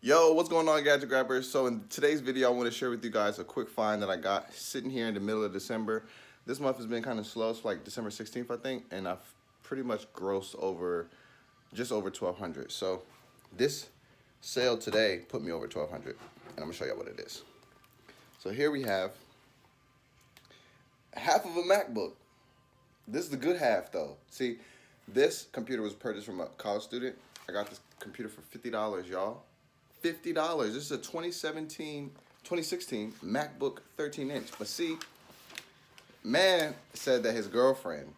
Yo, what's going on, Gadget Grabbers? So in today's video, I want to share with you guys a quick find that I got sitting here in the middle of December. This month has been kind of slow. It's like December 16th, I think, and I've pretty much grossed over just over 1,200. So this sale today put me over 1,200, and I'm gonna show you what it is. So here we have half of a MacBook. This is the good half, though. See, this computer was purchased from a college student. I got this computer for $50, y'all. $50. This is a 2016 MacBook 13-inch. But see, man said that his girlfriend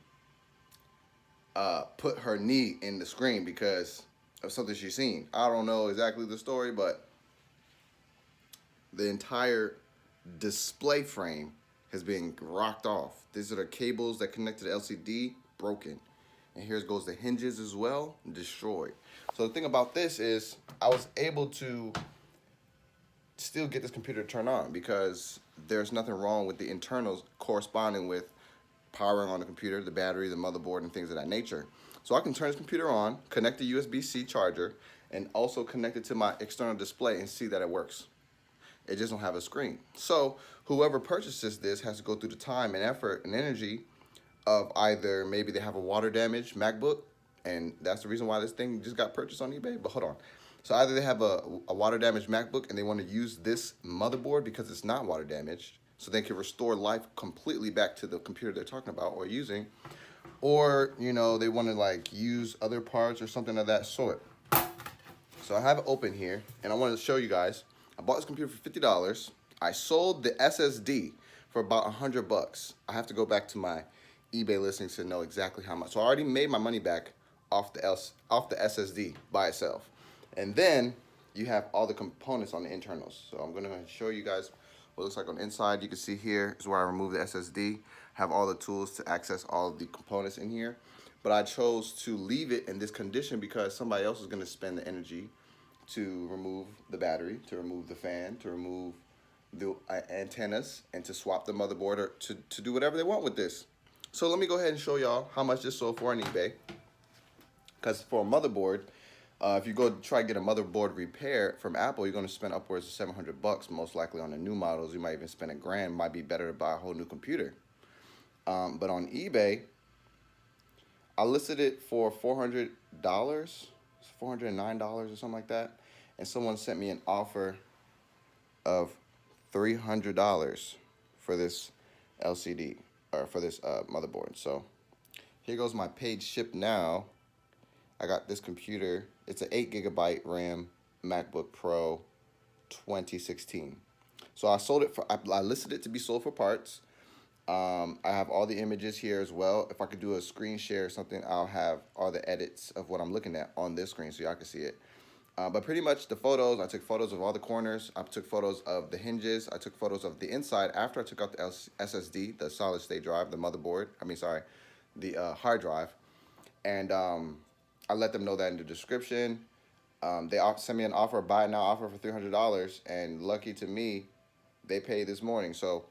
put her knee in the screen because of something she's seen. I don't know exactly the story, but the entire display frame has been rocked off. These are the cables that connect to the LCD, broken. And here goes the hinges as well, destroyed. So the thing about this is I was able to still get this computer to turn on because there's nothing wrong with the internals corresponding with powering on the computer, the battery, the motherboard, and things of that nature. So I can turn this computer on, connect the USB-C charger, and also connect it to my external display and see that it works. It just don't have a screen. So whoever purchases this has to go through the time and effort and energy of either maybe they have a water damaged MacBook, and that's the reason why this thing just got purchased on eBay. But hold on. So either they have a water damaged MacBook and they want to use this motherboard because it's not water damaged, so they can restore life completely back to the computer they're talking about or using, or you know they want to like use other parts or something of that sort. So I have it open here, and I wanted to show you guys. I bought this computer for $50. I sold the SSD for about $100. I have to go back to my eBay listings to know exactly how much. So I already made my money back off the SSD by itself. And then you have all the components on the internals. So I'm gonna show you guys what it looks like on the inside. You can see here is where I removed the SSD. Have all the tools to access all of the components in here. But I chose to leave it in this condition because somebody else is gonna spend the energy to remove the battery, to remove the fan, to remove the antennas, and to swap the motherboard or to do whatever they want with this. So let me go ahead and show y'all how much this sold for on eBay. Because for a motherboard, if you go try to get a motherboard repair from Apple, you're going to spend upwards of $700 most likely on the new models. You might even spend $1,000. Might be better to buy a whole new computer. But on eBay, I listed it for $400, $409 or something like that, and someone sent me an offer of $300 for this LCD or for this motherboard. So here goes my paid ship now. I got this computer. It's an 8GB RAM MacBook Pro 2016. So I sold it for, I listed it to be sold for parts. I have all the images here as well. If I could do a screen share or something, I'll have all the edits of what I'm looking at on this screen so y'all can see it. But pretty much the photos, I took photos of all the corners. I took photos of the hinges. I took photos of the inside after I took out the SSD, the solid state drive, the motherboard. The hard drive. And I let them know that in the description. They sent me an offer, buy it now offer for $300. And lucky to me, they paid this morning. So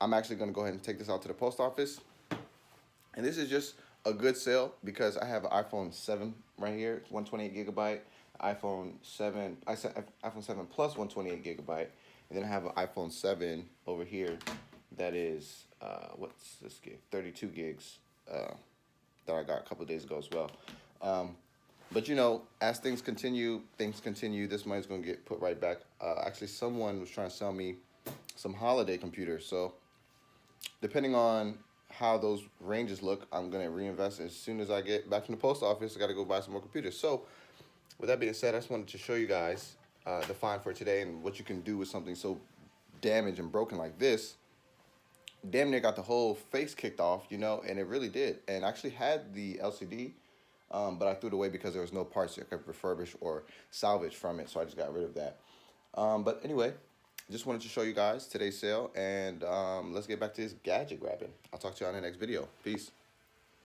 I'm actually going to go ahead and take this out to the post office. And this is just a good sale because I have an iPhone 7 right here. It's 128GB. iPhone 7, I said iPhone 7 plus 128GB, and then I have an iPhone 7 over here that is what's this gig? 32 gigs that I got a couple of days ago as well. But you know, as things continue. This money's gonna get put right back. Actually, someone was trying to sell me some holiday computers, so depending on how those ranges look, I'm gonna reinvest as soon as I get back from the post office. I gotta go buy some more computers. So with that being said, I just wanted to show you guys the find for today and what you can do with something so damaged and broken like this. Damn near got the whole face kicked off, you know, and it really did. And I actually had the LCD, but I threw it away because there was no parts that I could refurbish or salvage from it, so I just got rid of that. But anyway, just wanted to show you guys today's sale, and let's get back to this gadget grabbing. I'll talk to you on the next video. Peace.